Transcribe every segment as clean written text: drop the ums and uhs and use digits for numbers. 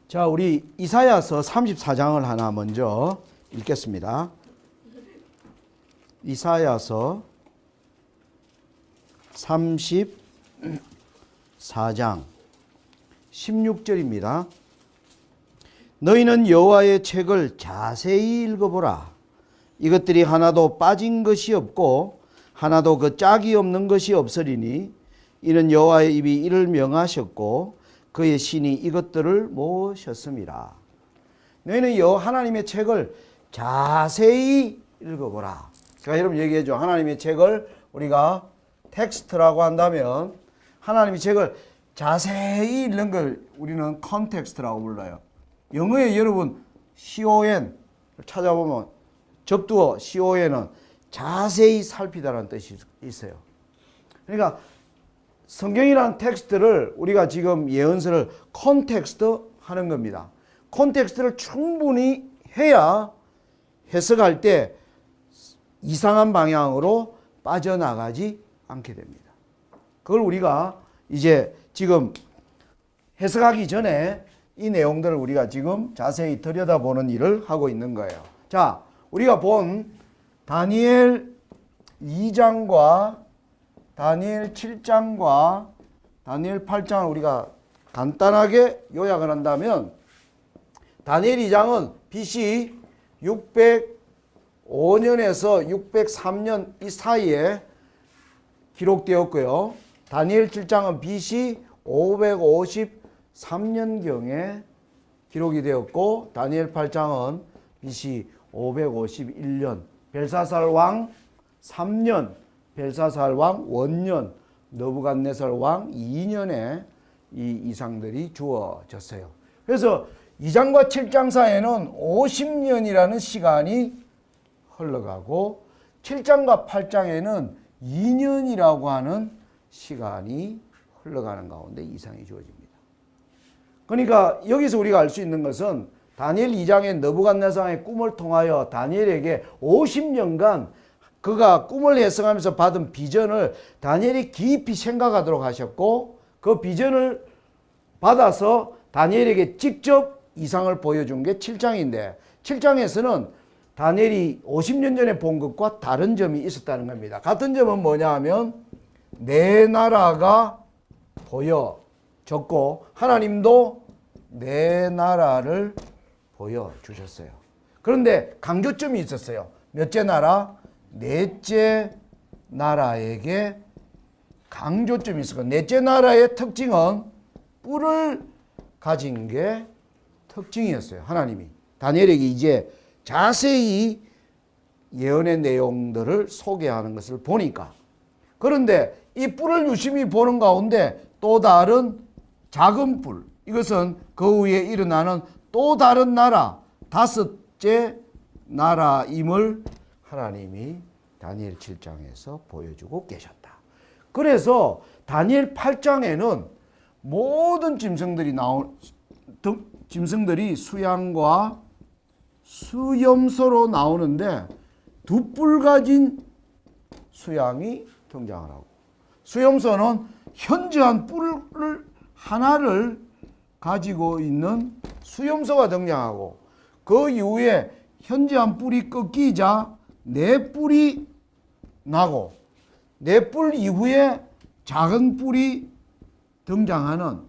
자, 우리 이사야서 34장을 하나 먼저 읽겠습니다. 이사야서 34장 16절입니다. 너희는 여호와의 책을 자세히 읽어보라. 이것들이 하나도 빠진 것이 없고 하나도 그 짝이 없는 것이 없으리니 이는 여호와의 입이 이를 명하셨고 그의 신이 이것들을 모으셨습니다. 너희는 하나님의 책을 자세히 읽어보라. 제가 여러분 얘기해줘. 하나님의 책을 우리가 텍스트라고 한다면 하나님의 책을 자세히 읽는 걸 우리는 컨텍스트라고 불러요. 영어에 여러분 CON 찾아보면 접두어 CON은 자세히 살피다라는 뜻이 있어요. 그러니까 성경이라는 텍스트를 우리가 지금 예언서를 컨텍스트 하는 겁니다. 컨텍스트를 충분히 해야 해석할 때 이상한 방향으로 빠져나가지 않게 됩니다. 그걸 우리가 이제 지금 해석하기 전에 이 내용들을 우리가 지금 자세히 들여다보는 일을 하고 있는 거예요. 자, 우리가 본 다니엘 2장과 다니엘 7장과 다니엘 8장을 우리가 간단하게 요약을 한다면 다니엘 2장은 BC 605년에서 603년 이 사이에 기록되었고요. 다니엘 7장은 BC 553년경에 기록이 되었고 다니엘 8장은 BC 551년 벨사살 왕 3년 벨사살 왕 원년 느부갓네살 왕 2년에 이 이상들이 주어졌어요. 그래서 2장과 7장 사이에는 50년이라는 시간이 흘러가고 7장과 8장에는 2년이라고 하는 시간이 흘러가는 가운데 이상이 주어집니다. 그러니까 여기서 우리가 알 수 있는 것은 다니엘 2장의 느부갓네살의 꿈을 통하여 다니엘에게 50년간 그가 꿈을 해석하면서 받은 비전을 다니엘이 깊이 생각하도록 하셨고 그 비전을 받아서 다니엘에게 직접 이상을 보여준 게 7장인데 7장에서는 다니엘이 50년 전에 본 것과 다른 점이 있었다는 겁니다. 같은 점은 뭐냐 하면 내 나라가 보여졌고 하나님도 내 나라를 보여주셨어요. 그런데 강조점이 있었어요. 몇째 나라? 넷째 나라에게 강조점이 있었고 넷째 나라의 특징은 뿔을 가진 게 특징이었어요. 하나님이 다니엘에게 이제 자세히 예언의 내용들을 소개하는 것을 보니까 그런데 이 뿔을 유심히 보는 가운데 또 다른 작은 뿔 이것은 그 위에 일어나는 또 다른 나라 다섯째 나라임을 하나님이 다니엘 7장에서 보여주고 계셨다. 그래서 다니엘 8장에는 모든 짐승들이 수양과 수염소로 나오는데 두 뿔 가진 수양이 등장을 하고 수염소는 현저한 뿔을 하나를 가지고 있는 수염소가 등장하고 그 이후에 현저한 뿔이 꺾이자 네 뿔이 나고 네 뿔 이후에 작은 뿔이 등장하는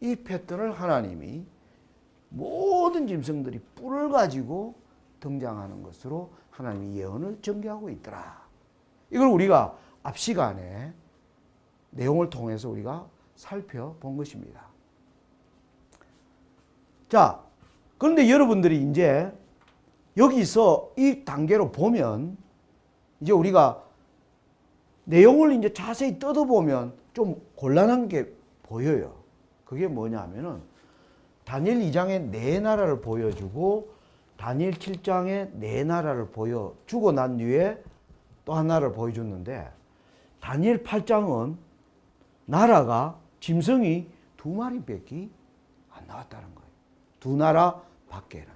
이 패턴을 하나님이 모든 짐승들이 뿔을 가지고 등장하는 것으로 하나님이 예언을 전개하고 있더라. 이걸 우리가 앞 시간에 내용을 통해서 우리가 살펴본 것입니다. 자, 그런데 여러분들이 이제 여기서 이 단계로 보면 이제 우리가 내용을 이제 자세히 뜯어보면 좀 곤란한 게 보여요. 그게 뭐냐면은 다니엘 2장에 네 나라를 보여주고 다니엘 7장에 네 나라를 보여주고 난 뒤에 또 하나를 보여줬는데 다니엘 8장은 나라가 짐승이 두 마리밖에 안 나왔다는 거예요. 두 나라 밖에는.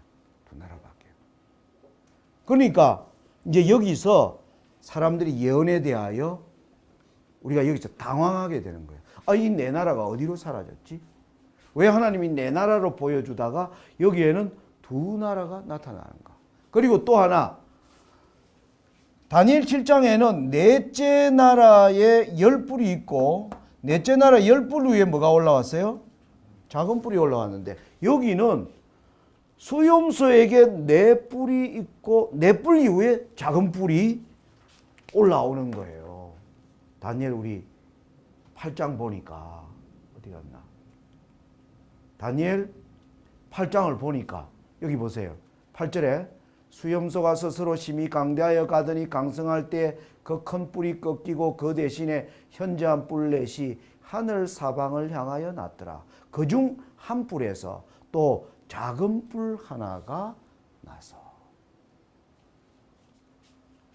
그러니까 이제 여기서 사람들이 예언에 대하여 우리가 여기서 당황하게 되는 거예요. 아, 이 내 나라가 어디로 사라졌지? 왜 하나님이 네 나라로 보여주다가 여기에는 두 나라가 나타나는가? 그리고 또 하나, 다니엘 7장에는 넷째 나라에 10뿔이 있고 넷째 나라 10뿔 위에 뭐가 올라왔어요? 작은 뿔이 올라왔는데 여기는 수염소에게 네 뿔이 있고 네 뿔 이후에 작은 뿔이 올라오는 거예요. 다니엘 우리 8장 보니까 어디 갔나? 다니엘 8장을 보니까 여기 보세요. 8절에 수염소가 스스로 심히 강대하여 가더니 강성할 때 그 큰 뿔이 꺾이고 그 대신에 현저한 뿔렛이 하늘 사방을 향하여 났더라. 그중 한 뿔에서 또 작은 뿔 하나가 나서.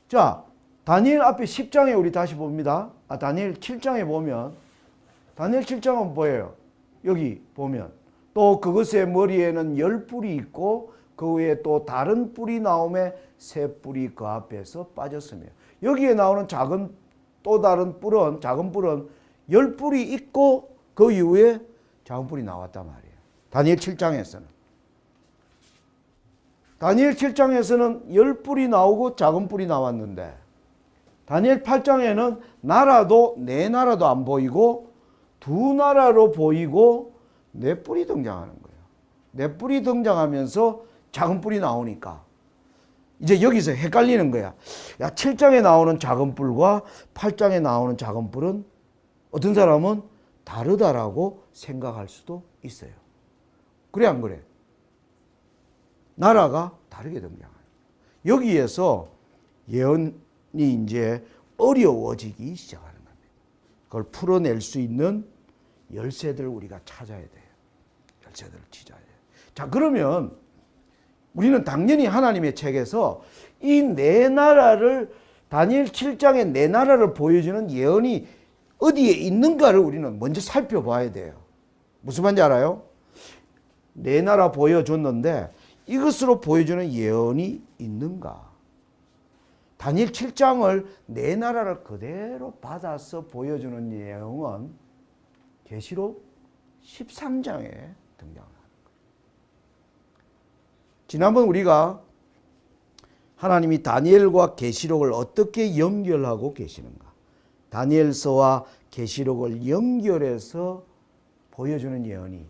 자, 다니엘 앞에 10장에 우리 다시 봅니다. 다니엘 7장에 보면 다니엘 7장은 뭐예요? 여기 보면 또 그것의 머리에는 10뿔이 있고 그 위에 또 다른 뿔이 나오매 새 뿔이 그 앞에서 빠졌으며. 여기에 나오는 또 다른 뿔은, 작은 뿔은 10뿔이 있고 그 이후에 작은 뿔이 나왔단 말이에요. 다니엘 7장에서는. 다니엘 7장에서는 10뿔이 나오고 작은 뿔이 나왔는데 다니엘 8장에는 나라도 네 나라도 안 보이고 두 나라로 보이고 네 뿔이 등장하는 거예요. 네 뿔이 등장하면서 작은 뿔이 나오니까 이제 여기서 헷갈리는 거야. 야, 7장에 나오는 작은 뿔과 8장에 나오는 작은 뿔은 어떤 사람은 다르다라고 생각할 수도 있어요. 그래 안 그래? 나라가 다르게 등장해요. 여기에서 예언이 이제 어려워지기 시작하는 겁니다. 그걸 풀어낼 수 있는 열쇠들을 우리가 찾아야 돼요. 열쇠들을 찾아야 돼요. 자, 그러면 우리는 당연히 하나님의 책에서 이 네 나라를, 다니엘 7장의 네 나라를 보여주는 예언이 어디에 있는가를 우리는 먼저 살펴봐야 돼요. 무슨 말인지 알아요? 네 나라 보여줬는데 이것으로 보여주는 예언이 있는가? 다니엘 7장을 네 나라를 그대로 받아서 보여주는 내용은 계시록 13장에 등장합니다. 지난번 우리가 하나님이 다니엘과 계시록을 어떻게 연결하고 계시는가? 다니엘서와 계시록을 연결해서 보여주는 예언이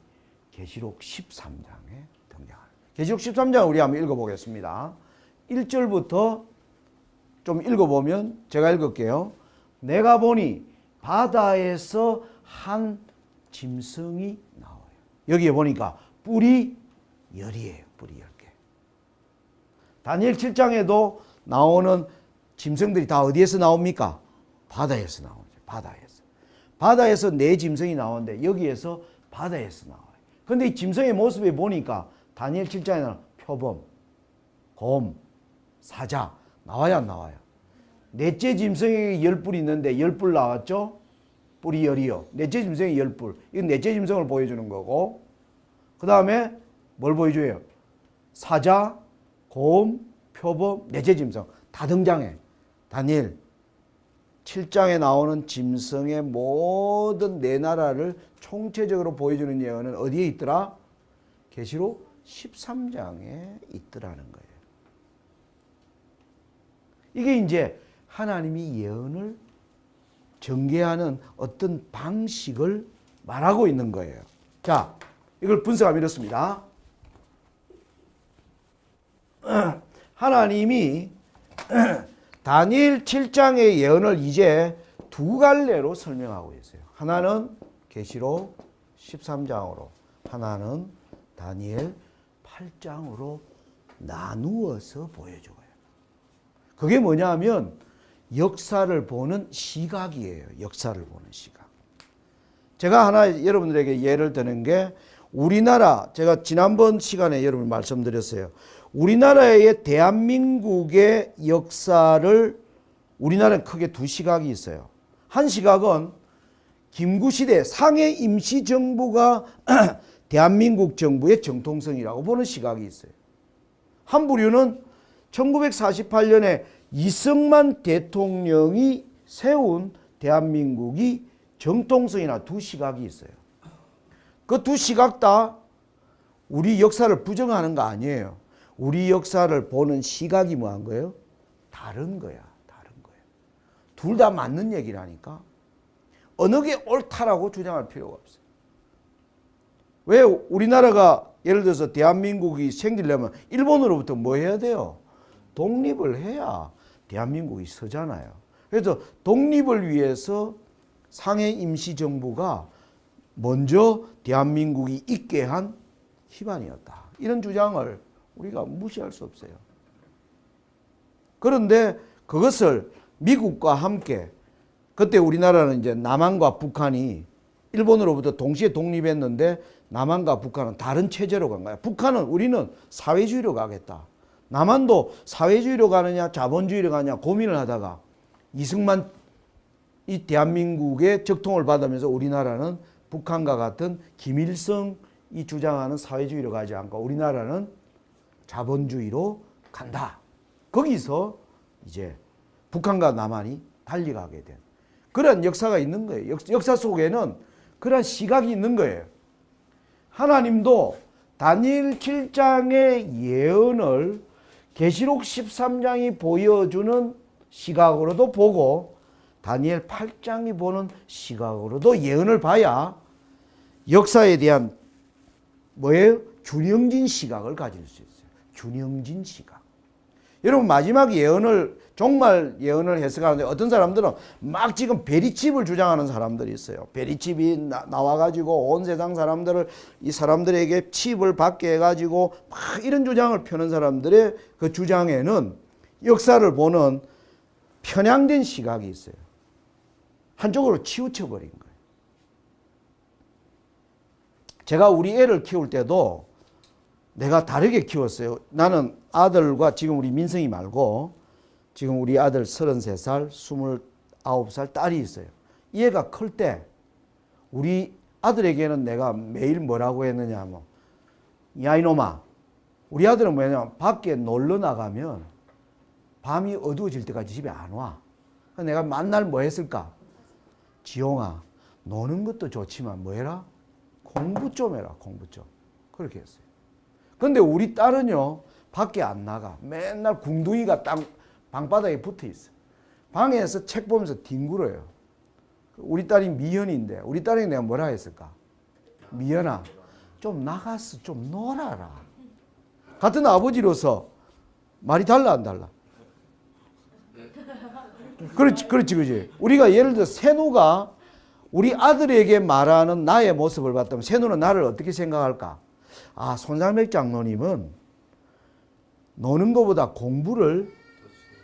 계시록 13장에 등장합니다. 계시록 13장 우리 한번 읽어보겠습니다. 1절부터 좀 읽어보면 제가 읽을게요. 내가 보니 바다에서 한 짐승이 나와요. 여기에 보니까 뿔이 열이에요. 뿔이 10개. 다니엘 7장에도 나오는 짐승들이 다 어디에서 나옵니까? 바다에서 나오죠. 바다에서. 바다에서 네 짐승이 나오는데 여기에서 바다에서 나와요. 그런데 이 짐승의 모습에 보니까 다니엘 7장에는 표범, 곰, 사자 나와요, 안 나와요? 넷째 짐승에게 10뿔이 있는데 10뿔 나왔죠? 뿔이 10이요. 넷째 짐승에 10뿔. 이건 넷째 짐승을 보여주는 거고, 그 다음에 뭘 보여줘요? 사자, 곰, 표범, 넷째 짐승 다 등장해. 다니엘 7장에 나오는 짐승의 모든 네 나라를 총체적으로 보여주는 예언은 어디에 있더라? 계시록 13장에 있더라는 거예요. 이게 이제 하나님이 예언을 전개하는 어떤 방식을 말하고 있는 거예요. 자, 이걸 분석하면 이렇습니다. 하나님이 다니엘 7장의 예언을 이제 두 갈래로 설명하고 있어요. 하나는 계시록 13장으로, 하나는 다니엘 8장으로 나누어서 보여줘요. 그게 뭐냐면 역사를 보는 시각이에요. 역사를 보는 시각. 제가 하나 여러분들에게 예를 드는 게 우리나라, 제가 지난번 시간에 여러분 말씀드렸어요. 우리나라의 대한민국의 역사를 우리나라는 크게 두 시각이 있어요. 한 시각은 김구시대 상해 임시정부가 대한민국 정부의 정통성이라고 보는 시각이 있어요. 한 부류는 1948년에 이승만 대통령이 세운 대한민국이 정통성이나 두 시각이 있어요. 그 두 시각 다 우리 역사를 부정하는 거 아니에요. 우리 역사를 보는 시각이 뭐한 거예요? 다른 거야. 다른 거예요. 둘 다 맞는 얘기라니까. 어느 게 옳다라고 주장할 필요가 없어요. 왜 우리나라가 예를 들어서 대한민국이 생기려면 일본으로부터 뭐 해야 돼요? 독립을 해야 대한민국이 서잖아요. 그래서 독립을 위해서 상해 임시정부가 먼저 대한민국이 있게 한 희반이었다. 이런 주장을 우리가 무시할 수 없어요. 그런데 그것을 미국과 함께 그때 우리나라는 이제 남한과 북한이 일본으로부터 동시에 독립했는데 남한과 북한은 다른 체제로 간 거야. 북한은 우리는 사회주의로 가겠다. 남한도 사회주의로 가느냐 자본주의로 가느냐 고민을 하다가 이승만 이 대한민국의 적통을 받으면서 우리나라는 북한과 같은 김일성이 주장하는 사회주의로 가지 않고 우리나라는 자본주의로 간다. 거기서 이제 북한과 남한이 달리가게 된 그런 역사가 있는 거예요. 역사 속에는 그런 시각이 있는 거예요. 하나님도 다니엘 7장의 예언을 계시록 13장이 보여주는 시각으로도 보고 다니엘 8장이 보는 시각으로도 예언을 봐야 역사에 대한 뭐예요? 균형진 시각을 가질 수 있어요. 균형진 시각. 여러분 마지막 예언을 종말 예언을 해석하는데 어떤 사람들은 막 지금 베리칩을 주장하는 사람들이 있어요. 베리칩이 나와가지고 온 세상 사람들을 이 사람들에게 칩을 받게 해가지고 막 이런 주장을 펴는 사람들의 그 주장에는 역사를 보는 편향된 시각이 있어요. 한쪽으로 치우쳐버린 거예요. 제가 우리 애를 키울 때도 내가 다르게 키웠어요. 나는 아들과 지금 우리 민성이 말고 지금 우리 아들 33살, 29살 딸이 있어요. 이 애가 클 때 우리 아들에게는 내가 매일 뭐라고 했느냐 하면 야 이놈아 우리 아들은 뭐냐면 밖에 놀러 나가면 밤이 어두워질 때까지 집에 안 와. 내가 만날 뭐 했을까? 지용아 노는 것도 좋지만 뭐 해라? 공부 좀 해라. 공부 좀. 그렇게 했어요. 근데 우리 딸은요 밖에 안 나가. 맨날 궁둥이가 방바닥에 붙어 있어. 방에서 책 보면서 뒹굴어요. 우리 딸이 미연인데 우리 딸이 내가 뭐라 했을까? 미연아 좀 나가서 좀 놀아라. 같은 아버지로서 말이 달라 안 달라? 그렇지. 우리가 예를 들어 세누가 우리 아들에게 말하는 나의 모습을 봤다면 세누는 나를 어떻게 생각할까? 아, 손상백 장로님은 노는 것보다 공부를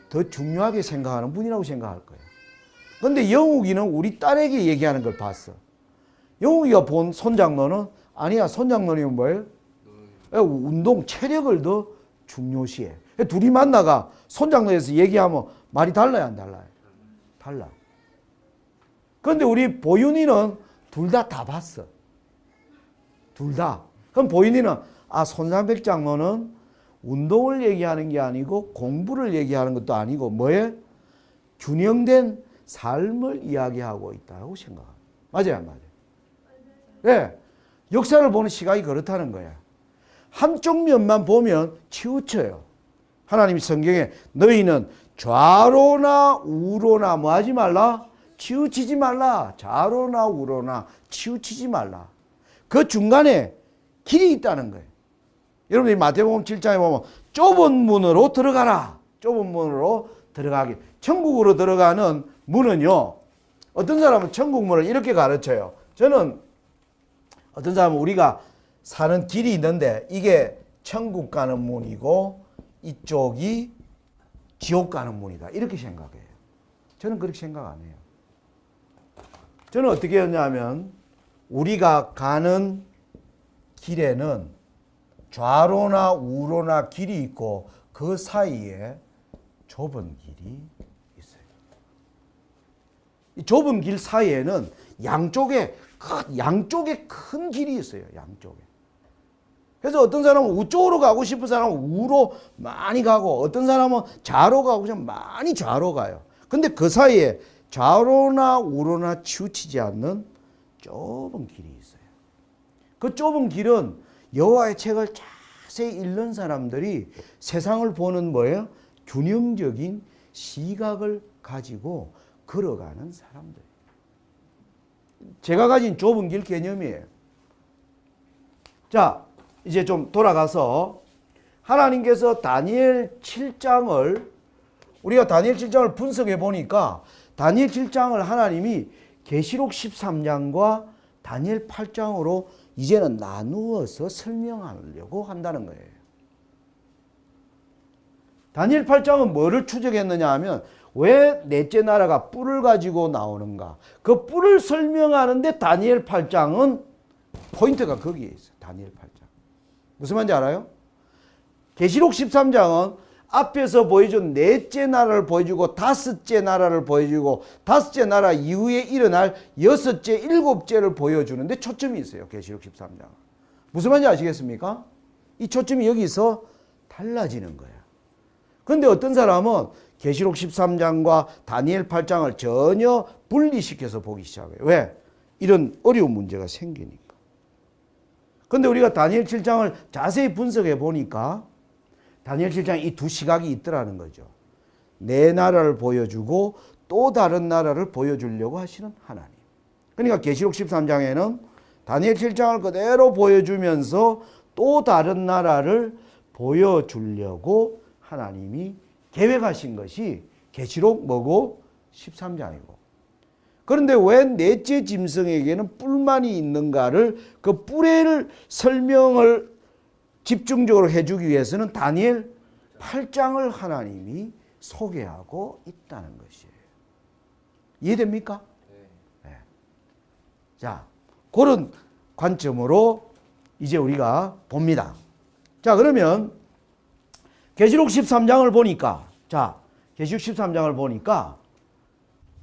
더 중요하게 생각하는 분이라고 생각할 거예요. 그런데 영욱이는 우리 딸에게 얘기하는 걸 봤어. 영욱이가 본 손장로는 아니야, 손장로님은 뭐예요? 운동, 체력을 더 중요시해. 둘이 만나가 손장로에서 얘기하면 말이 달라요, 안 달라요? 달라. 그런데 우리 보윤이는 둘 다 봤어. 둘 다. 그럼 보윤이는 아, 손상백 장로는 운동을 얘기하는 게 아니고 공부를 얘기하는 것도 아니고 뭐에 균형된 삶을 이야기하고 있다고 생각합니다. 맞아요, 안 맞아요? 네. 역사를 보는 시각이 그렇다는 거야. 한쪽 면만 보면 치우쳐요. 하나님이 성경에 너희는 좌로나 우로나 뭐 하지 말라? 치우치지 말라. 좌로나 우로나 치우치지 말라. 그 중간에 길이 있다는 거예요. 여러분이 마태복음 7장에 보면 좁은 문으로 들어가라. 좁은 문으로 들어가기. 천국으로 들어가는 문은요. 어떤 사람은 천국 문을 이렇게 가르쳐요. 저는 어떤 사람은 우리가 사는 길이 있는데 이게 천국 가는 문이고 이쪽이 지옥 가는 문이다. 이렇게 생각해요. 저는 그렇게 생각 안 해요. 저는 어떻게 했냐면 우리가 가는 길에는 좌로나 우로나 길이 있고 그 사이에 좁은 길이 있어요. 이 좁은 길 사이에는 양쪽에 큰 길이 있어요. 양쪽에. 그래서 어떤 사람은 우쪽으로 가고 싶은 사람은 우로 많이 가고 어떤 사람은 좌로 가고 싶으면 많이 좌로 가요. 근데 그 사이에 좌로나 우로나 치우치지 않는 좁은 길이 있어요. 그 좁은 길은 여호와의 책을 자세히 읽는 사람들이 세상을 보는 뭐예요? 균형적인 시각을 가지고 걸어가는 사람들. 제가 가진 좁은 길 개념이에요. 자, 이제 좀 돌아가서 하나님께서 다니엘 7장을 우리가 다니엘 7장을 분석해 보니까 다니엘 7장을 하나님이 계시록 13장과 다니엘 8장으로 이제는 나누어서 설명하려고 한다는 거예요. 다니엘 8장은 뭐를 추적했느냐 하면 왜 넷째 나라가 뿔을 가지고 나오는가? 그 뿔을 설명하는데 다니엘 8장은 포인트가 거기에 있어요. 다니엘 8장. 무슨 말인지 알아요? 계시록 13장은 앞에서 보여준 넷째 나라를 보여주고 다섯째 나라를 보여주고 다섯째 나라 이후에 일어날 여섯째, 일곱째를 보여주는데 초점이 있어요. 계시록 13장은. 무슨 말인지 아시겠습니까? 이 초점이 여기서 달라지는 거예요. 그런데 어떤 사람은 계시록 13장과 다니엘 8장을 전혀 분리시켜서 보기 시작해요. 왜? 이런 어려운 문제가 생기니까. 그런데 우리가 다니엘 7장을 자세히 분석해 보니까 다니엘 7장에 이 두 시각이 있더라는 거죠. 내 나라를 보여주고 또 다른 나라를 보여주려고 하시는 하나님. 그러니까 계시록 13장에는 다니엘 7장을 그대로 보여주면서 또 다른 나라를 보여주려고 하나님이 계획하신 것이 계시록 뭐고 13장이고. 그런데 왜 넷째 짐승에게는 뿔만이 있는가를 그 뿔의 설명을 집중적으로 해주기 위해서는 다니엘 8장을 하나님이 소개하고 있다는 것이에요. 이해됩니까? 네. 자, 그런 관점으로 이제 우리가 봅니다. 자, 그러면 계시록 13장을 보니까, 계시록 13장을 보니까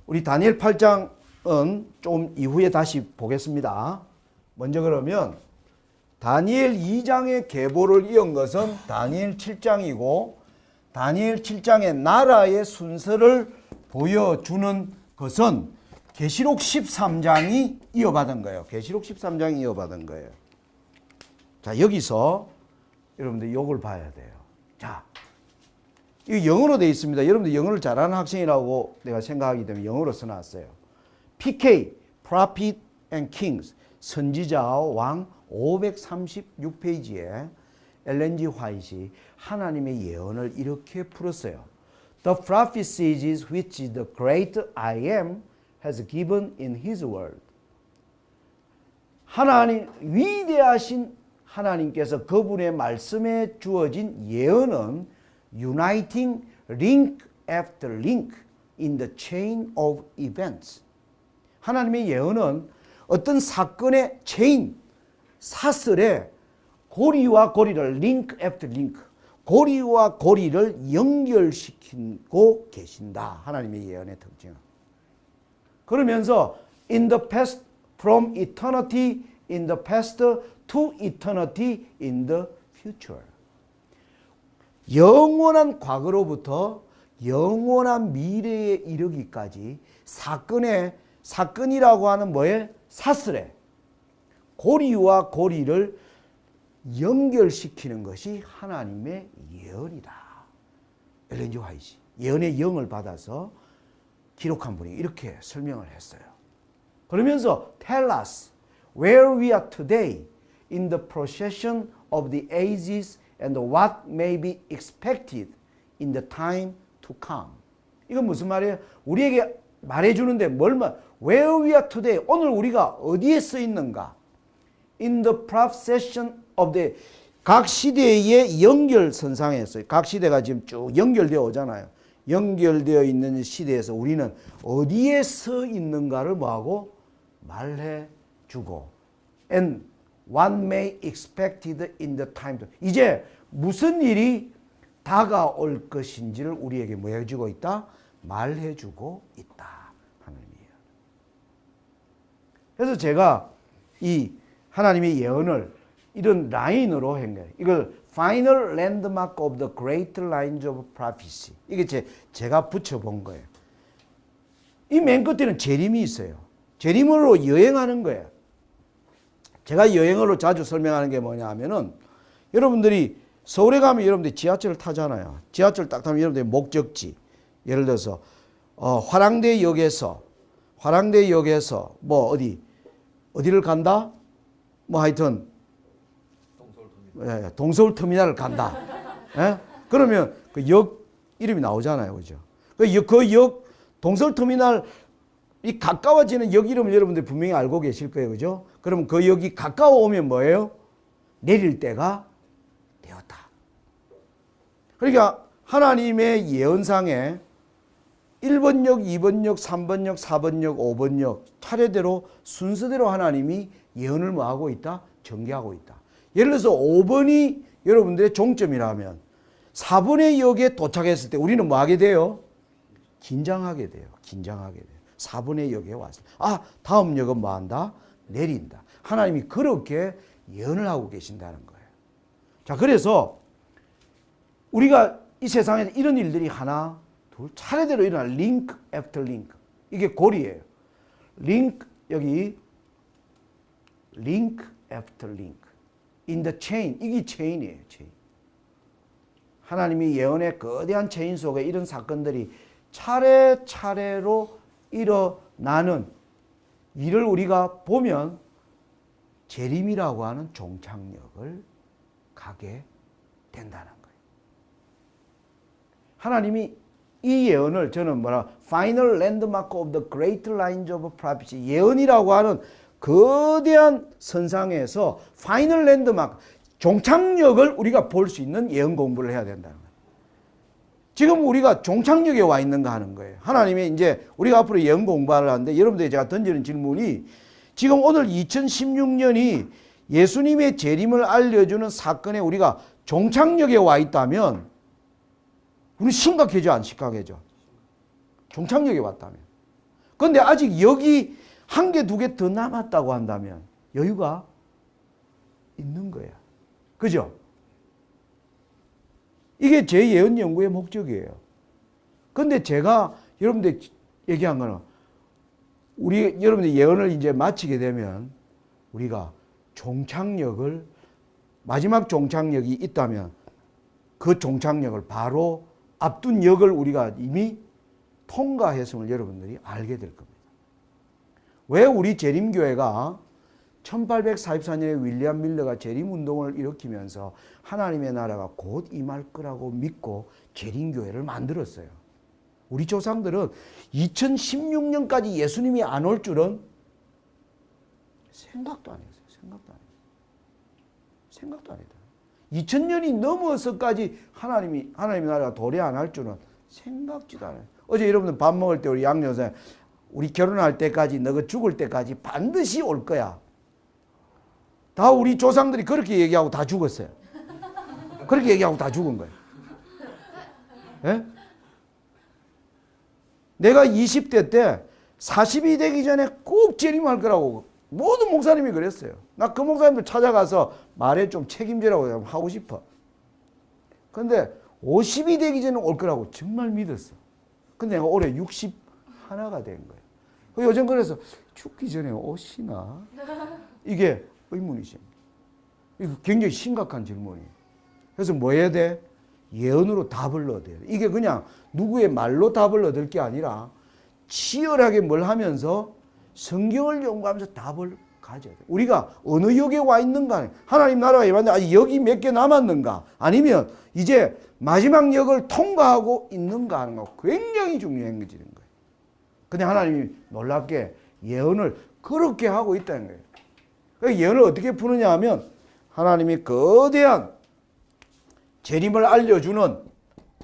우리 다니엘 8장은 좀 이후에 다시 보겠습니다. 먼저 그러면 다니엘 2장의 계보를 이은 것은 다니엘 7장이고 다니엘 7장의 나라의 순서를 보여주는 것은 계시록 13장이 이어받은 거예요. 계시록 13장이 이어받은 거예요. 자, 여기서 여러분들 이걸 봐야 돼요. 자, 이거 영어로 되어 있습니다. 여러분들 영어를 잘하는 학생이라고 내가 생각하기 때문에 영어로 써놨어요. PK, Prophet and Kings, 선지자와 왕 536페이지에 엘렌 지 화이트이 하나님의 예언을 이렇게 풀었어요. The prophecies which the great I am has given in his word. 하나님, 위대하신 하나님께서 그분의 말씀에 주어진 예언은 uniting link after link in the chain of events. 하나님의 예언은 어떤 사건의 체인, 사슬에 고리와 고리를 link after link, 고리와 고리를 연결시키고 계신다. 하나님의 예언의 특징은. 그러면서 in the past, from eternity in the past to eternity in the future. 영원한 과거로부터 영원한 미래에 이르기까지 사건이라고 하는 뭐에? 사슬에 고리와 고리를 연결시키는 것이 하나님의 예언이다. 엘렌 지 화이트 예언의 영을 받아서 기록한 분이 이렇게 설명을 했어요. 그러면서 tell us where we are today in the procession of the ages and what may be expected in the time to come. 이건 무슨 말이에요? 우리에게 말해주는데 where we are today, 오늘 우리가 어디에 서 있는가? In the procession of the, 각 시대의 연결선상에서, 각 시대가 지금 쭉 연결되어 오잖아요. 연결되어 있는 시대에서 우리는 어디에 서 있는가를 뭐하고? 말해주고 and what may expected in the time to, 이제 무슨 일이 다가올 것인지를 우리에게 뭐 해주고 있다? 말해주고 있다. 하나님이에요. 그래서 제가 이 하나님의 예언을 이런 라인으로 한 거예요. 이걸 Final Landmark of the Great Lines of Prophecy. 이게 제가 붙여본 거예요. 이 맨 끝에는 재림이 있어요. 재림으로 여행하는 거예요. 제가 여행어로 자주 설명하는 게 뭐냐 하면은 여러분들이 서울에 가면 여러분들이 지하철을 타잖아요. 지하철 딱 타면 여러분들이 목적지 예를 들어서 화랑대역에서 뭐 어디를 간다? 뭐 하여튼 동서울터미널을 간다. 예? 그러면 그 역 이름이 나오잖아요. 그죠? 그 역 동서울터미널이 가까워지는 역 이름을 여러분들 분명히 알고 계실 거예요. 그죠? 그러면 그 역이 가까워 오면 뭐예요? 내릴 때가 되었다. 그러니까 하나님의 예언상에 1번역, 2번역, 3번역, 4번역, 5번역 차례대로 순서대로 하나님이 예언을 뭐 하고 있다? 전개하고 있다. 예를 들어서 5번이 여러분들의 종점이라면 4번의 역에 도착했을 때 우리는 뭐 하게 돼요? 긴장하게 돼요. 4번의 역에 왔을 때. 다음 역은 뭐 한다? 내린다. 하나님이 그렇게 예언을 하고 계신다는 거예요. 자, 그래서 우리가 이 세상에 이런 일들이 하나, 둘, 차례대로 일어날 링크 애프터 링크. 이게 고리예요. 링크, 여기 링크 애프터 링크. in the chain. 이게 체인이에요. 체인. 하나님이 예언의 거대한 체인 속에 이런 사건들이 차례차례로 일어나는 일을 우리가 보면 재림이라고 하는 종착역을 가게 된다는 거예요. 하나님이 이 예언을 저는 Final Landmark of the Great Lines of Prophecy, 예언이라고 하는 거대한 선상에서 Final Landmark, 종착역을 우리가 볼 수 있는 예언 공부를 해야 된다는 거예요. 지금 우리가 종착역에 와 있는가 하는 거예요. 하나님이 이제 우리가 앞으로 예언 공부를 하는데 여러분들이 제가 던지는 질문이 지금 오늘 2016년이 예수님의 재림을 알려주는 사건에 우리가 종착역에 와 있다면 우리 심각해져 안 심각해져? 종착역에 왔다면. 그런데 아직 여기 한 개, 두 개 더 남았다고 한다면 여유가 있는 거야. 그죠? 이게 제 예언 연구의 목적이에요. 그런데 제가 여러분들 얘기한 거는 여러분들 예언을 이제 마치게 되면 우리가 종착역을, 마지막 종착역이 있다면 그 종착역을 바로 앞둔 역을 우리가 이미 통과했음을 여러분들이 알게 될 겁니다. 왜 우리 재림교회가 1844년에 윌리엄 밀러가 재림운동을 일으키면서 하나님의 나라가 곧 임할 거라고 믿고 재림교회를 만들었어요. 우리 조상들은 2016년까지 예수님이 안 올 줄은 생각도 안 했어요. 생각도 안 했다. 2000년이 넘어서까지 하나님의 나라가 도래 안 할 줄은 생각지도 않아요. 어제 여러분들 밥 먹을 때 우리 양여사, 우리 결혼할 때까지, 너가 죽을 때까지 반드시 올 거야. 다 우리 조상들이 그렇게 얘기하고 다 죽었어요. 그렇게 얘기하고 다 죽은 거예요. 예? 내가 20대 때 40이 되기 전에 꼭 재림할 거라고 모든 목사님이 그랬어요. 나 그 목사님들 찾아가서 말에 좀 책임지라고 하고 싶어. 근데 50이 되기 전에 올 거라고 정말 믿었어. 근데 내가 올해 61가 된 거예요. 요즘 그래서 죽기 전에 오시나? 이게 의문이죠. 이거 굉장히 심각한 질문이에요. 그래서 뭐 해야 돼? 예언으로 답을 얻어야 돼. 이게 그냥 누구의 말로 답을 얻을 게 아니라 치열하게 뭘 하면서 성경을 연구하면서 답을 가져야 돼. 우리가 어느 역에 와 있는가? 하나님 나라가 임하는데 아직 역이 몇 개 남았는가? 아니면 이제 마지막 역을 통과하고 있는가 하는 거 굉장히 중요해지는 거예요. 근데 하나님이 놀랍게 예언을 그렇게 하고 있다는 거예요. 그 예언을 어떻게 푸느냐 하면 하나님이 거대한 재림을 알려주는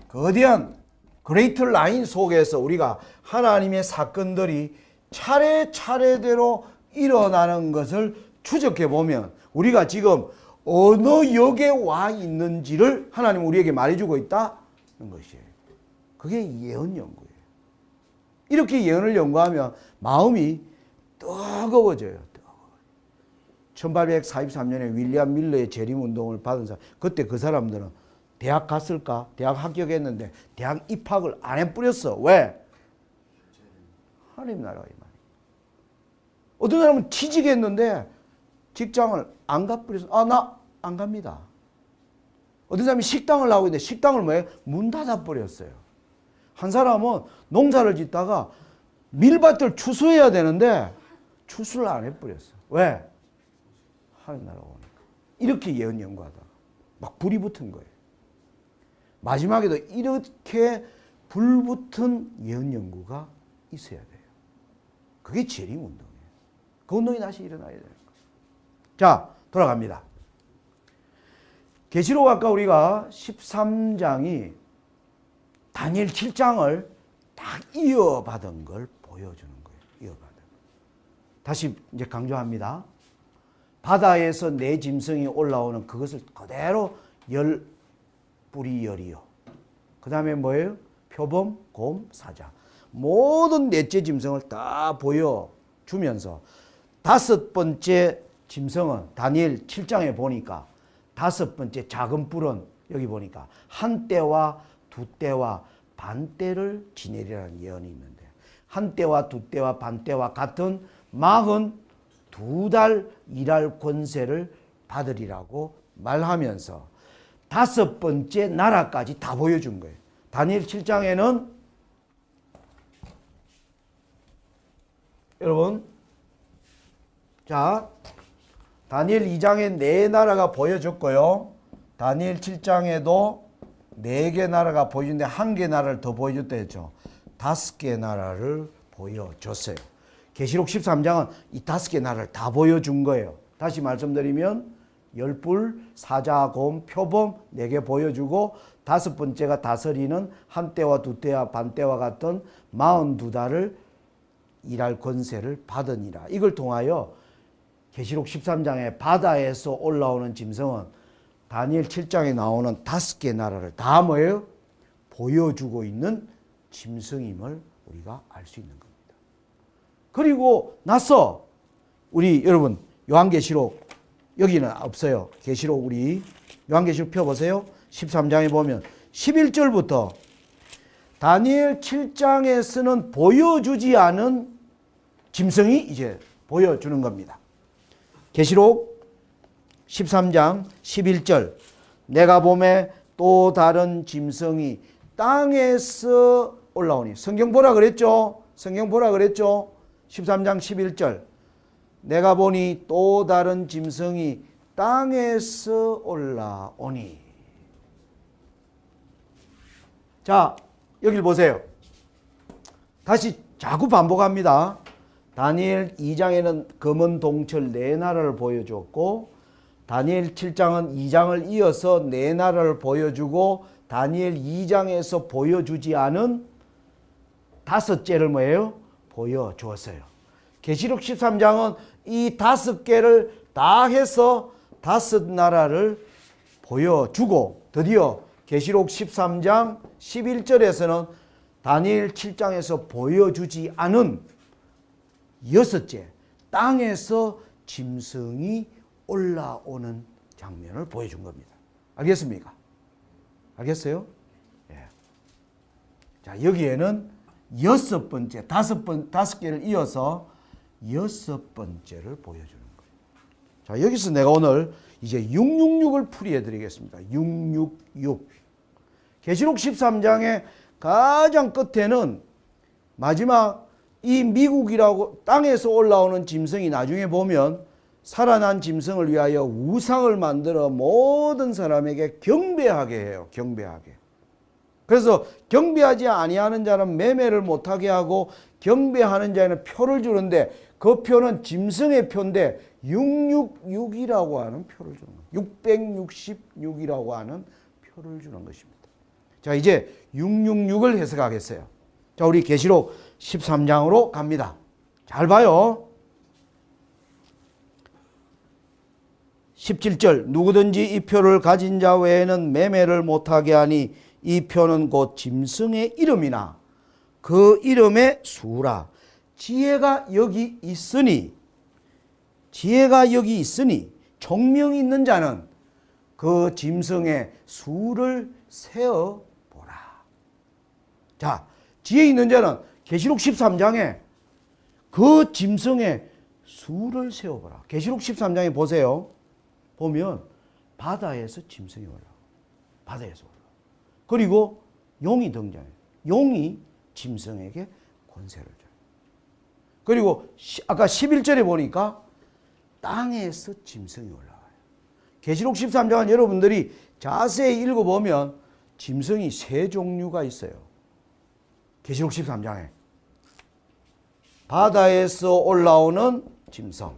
거대한 그레이트 라인 속에서 우리가 하나님의 사건들이 차례차례대로 일어나는 것을 추적해 보면 우리가 지금 어느 역에 와 있는지를 하나님은 우리에게 말해주고 있다는 것이에요. 그게 예언 연구예요. 이렇게 예언을 연구하면 마음이 뜨거워져요. 1843년에 윌리엄 밀러의 재림운동을 받은 사람, 그때 그 사람들은 대학 갔을까? 대학 합격했는데 대학 입학을 안 해뿌렸어. 왜? 하나님 나라가 임하니. 어떤 사람은 취직했는데 직장을 안 가버려서 나 안 갑니다. 어떤 사람이 식당을 하고 있는데 식당을 뭐예요? 문 닫아버렸어요. 한 사람은 농사를 짓다가 밀밭을 추수해야 되는데 추수를 안 해버렸어. 왜? 하늘 날아오니까. 이렇게 예언 연구하다가 막 불이 붙은 거예요. 마지막에도 이렇게 불붙은 예언 연구가 있어야 돼요. 그게 지혜림 운동이에요. 그 운동이 다시 일어나야 되는 거예요. 자, 돌아갑니다. 계시록 아까 우리가 13장이 다니엘 7장을 딱 이어받은 걸 보여주는 거예요. 이어받은 거. 다시 이제 강조합니다. 바다에서 네 짐승이 올라오는 그것을 그대로 열 뿌리 열이요. 그 다음에 뭐예요? 표범, 곰, 사자. 모든 넷째 짐승을 다 보여주면서 다섯 번째 짐승은 다니엘 7장에 보니까 다섯 번째 작은 뿔은 여기 보니까 한 때와 두 때와 반 때를 지내리라는 예언이 있는데 한 때와 두 때와 반 때와 같은 42달 일할 권세를 받으리라고 말하면서 다섯 번째 나라까지 다 보여준 거예요. 다니엘 7장에는 여러분 자 다니엘 2장에 네 나라가 보여줬고요. 다니엘 7장에도 네 개 나라가 보여줬는데 한 개 나라를 더 보여줬다 했죠. 다섯 개 나라를 보여줬어요. 계시록 13장은 이 다섯 개 나라를 다 보여준 거예요. 다시 말씀드리면 열뿔, 사자, 곰, 표범 네 개 보여주고 다섯 번째가 다스리는 한 때와 두 때와 반 때와 같은 42달을 일할 권세를 받으니라. 이걸 통하여 계시록 13장에 바다에서 올라오는 짐승은 다니엘 7장에 나오는 다섯 개 나라를 다 뭐예요? 보여주고 있는 짐승임을 우리가 알 수 있는 겁니다. 그리고 나서 우리 여러분 요한계시록 여기는 없어요. 계시록 우리 요한계시록 펴보세요. 13장에 보면 11절부터 다니엘 7장에서는 보여주지 않은 짐승이 이제 보여주는 겁니다. 계시록 13장 11절 내가 보매 또 다른 짐승이 땅에서 올라오니 성경 보라 그랬죠? 성경 보라 그랬죠? 13장 11절 내가 보니 또 다른 짐승이 땅에서 올라오니 자 여기를 보세요. 다시 자꾸 반복합니다. 다니엘 2장에는 검은 동철 네 나라를 보여줬고 다니엘 7장은 2장을 이어서 네 나라를 보여주고 다니엘 2장에서 보여주지 않은 다섯째를 뭐예요? 보여주었어요. 계시록 13장은 이 다섯 개를 다 해서 다섯 나라를 보여주고 드디어 계시록 13장 11절에서는 다니엘 7장에서 보여주지 않은 여섯째 땅에서 짐승이 올라오는 장면을 보여준 겁니다. 알겠습니까? 알겠어요? 예. 자 여기에는 여섯 번째 다섯 개를 이어서 여섯 번째를 보여주는 거예요. 자 여기서 내가 오늘 이제 666을 풀이해 드리겠습니다. 666 계시록 13장의 가장 끝에는 마지막 이 미국이라고 땅에서 올라오는 짐승이 나중에 보면 살아난 짐승을 위하여 우상을 만들어 모든 사람에게 경배하게 해요. 경배하게. 그래서 경배하지 아니하는 자는 매매를 못하게 하고 경배하는 자에는 표를 주는데 그 표는 짐승의 표인데 666이라고 하는 표를 주는 거예요. 666이라고 하는 표를 주는 것입니다. 자 이제 666을 해석하겠어요. 자 우리 계시록 13장으로 갑니다. 잘 봐요. 17절 누구든지 이 표를 가진 자 외에는 매매를 못하게 하니 이 표는 곧 짐승의 이름이나 그 이름의 수라. 지혜가 여기 있으니 총명이 있는 자는 그 짐승의 수를 세어보라. 자 지혜 있는 자는 계시록 13장에 그 짐승의 수를 세워보라. 계시록 13장에 보세요. 보면 바다에서 짐승이 올라와. 바다에서 올라와. 그리고 용이 등장해요. 용이 짐승에게 권세를 줘요. 그리고 아까 11절에 보니까 땅에서 짐승이 올라와요. 계시록 13장은 여러분들이 자세히 읽어보면 짐승이 세 종류가 있어요. 계시록 13장에 바다에서 올라오는 짐승,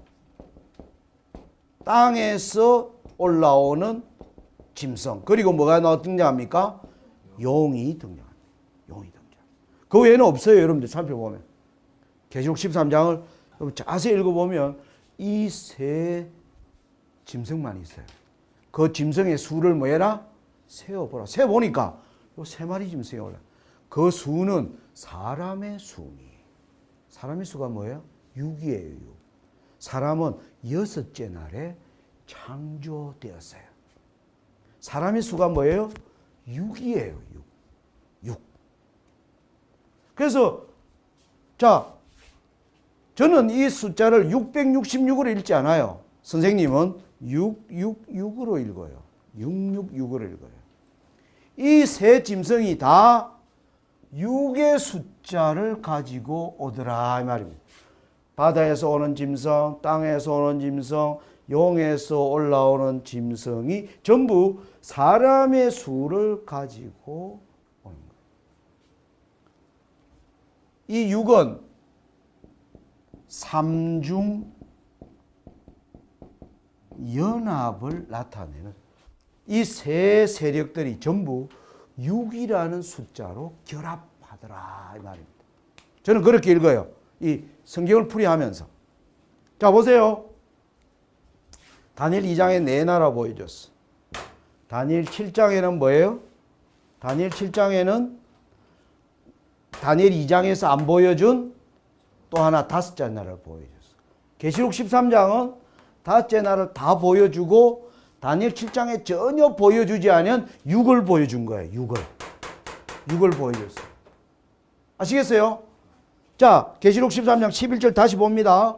땅에서 올라오는 짐승, 그리고 뭐가 등장합니까? 용이 등장합니다. 용이 등장. 그 외에는 없어요. 여러분들 살펴보면 계시록 13장을 자세히 읽어보면 이 세 짐승만 있어요. 그 짐승의 수를 뭐해라? 세어보라. 세어보니까 요 세 마리 짐승이 올라. 그 수는 사람의 수니. 사람의 수가 뭐예요? 6이에요. 6. 사람은 6째 날에 창조되었어요. 사람의 수가 뭐예요? 6이에요. 6. 6. 그래서 자, 저는 이 숫자를 666으로 읽지 않아요. 선생님은 666으로 읽어요. 666으로 읽어요. 이 세 짐승이 다 6의 숫자를 가지고 오더라 이 말입니다. 바다에서 오는 짐승, 땅에서 오는 짐승, 용에서 올라오는 짐승이 전부 사람의 수를 가지고 오는 거예요. 이 6은 삼중 연합을 나타내는 이 세 세력들이 전부 6이라는 숫자로 결합하더라 이 말입니다. 저는 그렇게 읽어요. 이 성경을 풀이하면서. 자 보세요. 다니엘 2장에 네 나라 보여줬어. 다니엘 7장에는 뭐예요? 다니엘 7장에는 다니엘 2장에서 안 보여준 또 하나 5째 나라를 보여줬어. 계시록 13장은 5째 나라를 다 보여주고 다니엘 7장에 전혀 보여주지 않은 6을 보여준 거예요. 6을 보여줬어. 아시겠어요? 자, 계시록 13장 11절 다시 봅니다.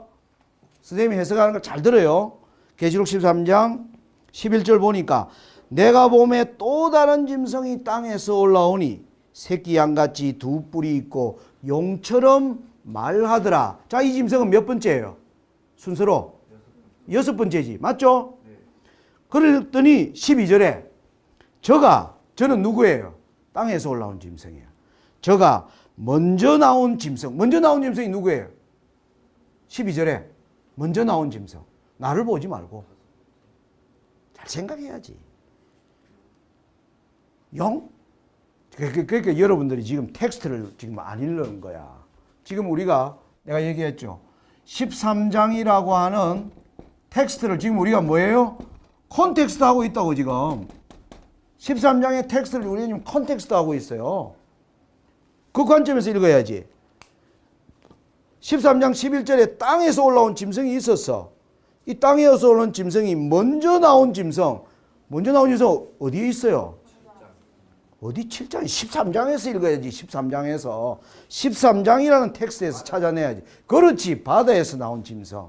선생님이 해석하는 걸 잘 들어요. 계시록 13장 11절 보니까 내가 봄에 또 다른 짐승이 땅에서 올라오니 새끼 양같이 두 뿔이 있고 용처럼 말하더라. 자, 이 짐승은 몇 번째예요? 순서로 6번째지. 맞죠? 네. 그랬더니 12절에 저는 누구예요? 땅에서 올라온 짐승이에요. 저가 먼저 나온 짐승. 먼저 나온 짐승이 누구예요? 12절에 먼저 나온 짐승. 나를 보지 말고 잘 생각해야지. 용? 그러니까 여러분들이 지금 텍스트를 지금 안 읽는 거야. 지금 내가 얘기했죠. 13장이라고 하는 텍스트를 지금 우리가 뭐예요? 컨텍스트 하고 있다고 지금. 13장의 텍스트를 우리는 지금 컨텍스트 하고 있어요. 그 관점에서 읽어야지. 13장 11절에 땅에서 올라온 짐승이 있었어. 이 땅에서 올라온 짐승이 먼저 나온 짐승. 먼저 나온 짐승 어디에 있어요? 어디 7장? 13장에서 읽어야지. 13장에서. 13장이라는 텍스트에서 찾아내야지. 그렇지. 바다에서 나온 짐승.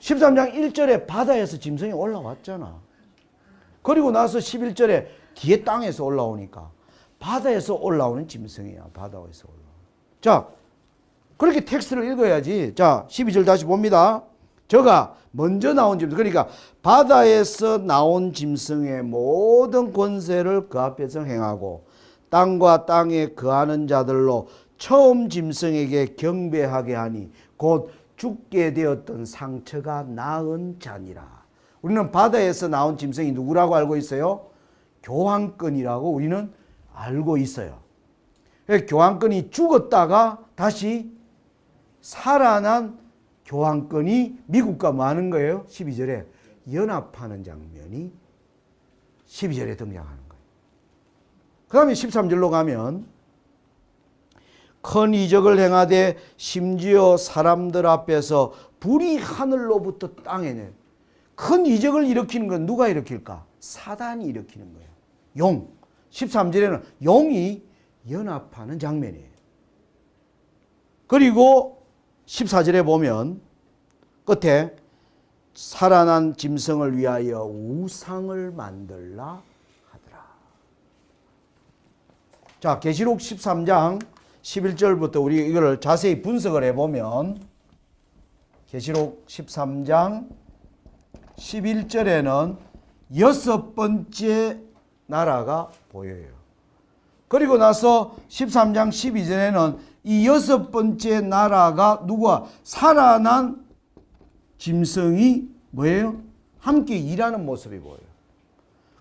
13장 1절에 바다에서 짐승이 올라왔잖아. 그리고 나서 11절에 뒤에 땅에서 올라오니까 바다에서 올라오는 짐승이야. 바다에서 올라오는. 자, 그렇게 텍스트를 읽어야지. 자, 12절 다시 봅니다. 저가 먼저 나온 짐승. 그러니까 바다에서 나온 짐승의 모든 권세를 그 앞에서 행하고 땅과 땅에 거하는 자들로 처음 짐승에게 경배하게 하니 곧 죽게 되었던 상처가 나은 자니라. 우리는 바다에서 나온 짐승이 누구라고 알고 있어요? 교황권이라고 우리는 알고 있어요. 교황권이 죽었다가 다시 살아난 교황권이 미국과 뭐 하는 거예요? 12절에 연합하는 장면이 12절에 등장하는 거예요. 그 다음에 13절로 가면 큰 이적을 행하되 심지어 사람들 앞에서 불이 하늘로부터 땅에 내려. 큰 이적을 일으키는 건 누가 일으킬까? 사단이 일으키는 거예요. 용. 13절에는 용이 연합하는 장면이에요. 그리고 14절에 보면 끝에 살아난 짐승을 위하여 우상을 만들라 하더라. 자, 계시록 13장 11절부터 우리 이걸 자세히 분석을 해보면 계시록 13장 11절에는 여섯 번째 나라가 보여요. 그리고 나서 13장 12절에는 이 여섯 번째 나라가 누구와 살아난 짐승이 뭐예요? 함께 일하는 모습이 보여요.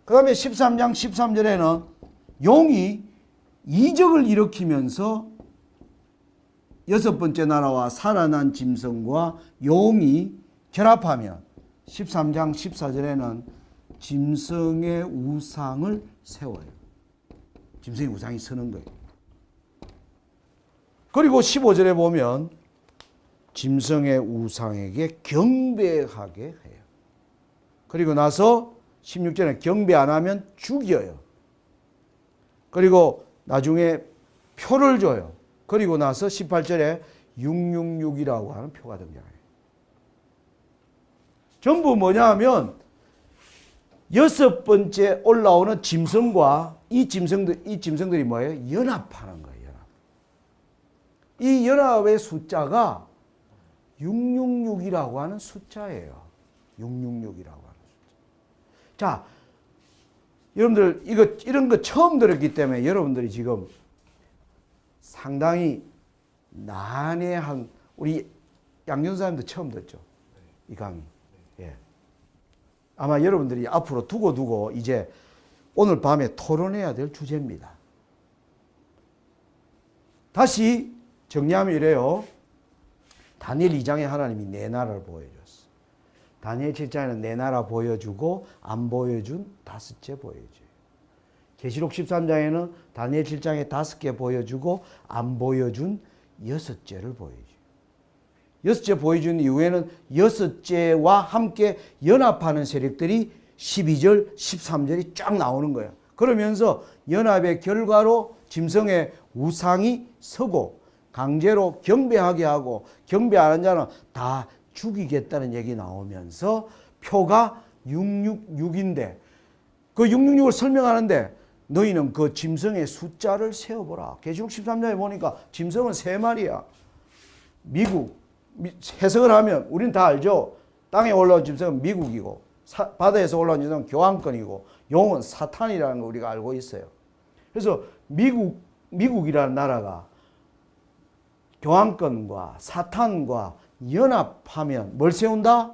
그 다음에 13장 13절에는 용이 이적을 일으키면서 여섯 번째 나라와 살아난 짐승과 용이 결합하면 13장 14절에는 짐승의 우상을 세워요. 짐승의 우상이 서는 거예요. 그리고 15절에 보면 짐승의 우상에게 경배하게 해요. 그리고 나서 16절에 경배 안 하면 죽여요. 그리고 나중에 표를 줘요. 그리고 나서 18절에 666이라고 하는 표가 등장해요. 전부 뭐냐 하면 여섯 번째 올라오는 짐승과 이 짐승들이 뭐예요? 연합하는 거예요. 연합. 이 연합의 숫자가 666이라고 하는 숫자예요. 666이라고 하는 숫자. 자, 여러분들 이런 거 처음 들었기 때문에 여러분들이 지금 상당히 난해한, 우리 양전사님도 처음 듣죠? 이 강의. 예. 아마 여러분들이 앞으로 두고 이제 오늘 밤에 토론해야 될 주제입니다. 다시 정리하면 이래요. 다니엘 2장에 하나님이 네 나라를 보여줬어. 다니엘 7장에는 네 나라 보여주고 안 보여준 다섯째 보여줘요. 계시록 13장에는 다니엘 7장에 5개 보여주고 안 보여준 여섯째를 보여줘요. 여섯째 보여준 이후에는 여섯째와 함께 연합하는 세력들이 12절, 13절이 쫙 나오는 거예요. 그러면서 연합의 결과로 짐승의 우상이 서고 강제로 경배하게 하고 경배 안 한 자는 다 죽이겠다는 얘기 나오면서 표가 666인데 그 666을 설명하는데 너희는 그 짐승의 숫자를 세어보라. 계시록 13장에 보니까 짐승은 3마리야. 미국, 해석을 하면 우리는 다 알죠. 땅에 올라온 짐승은 미국이고 바다에서 올라온 짐승은 교황권이고 용은 사탄이라는 거 우리가 알고 있어요. 그래서 미국이라는 나라가 교황권과 사탄과 연합하면 뭘 세운다?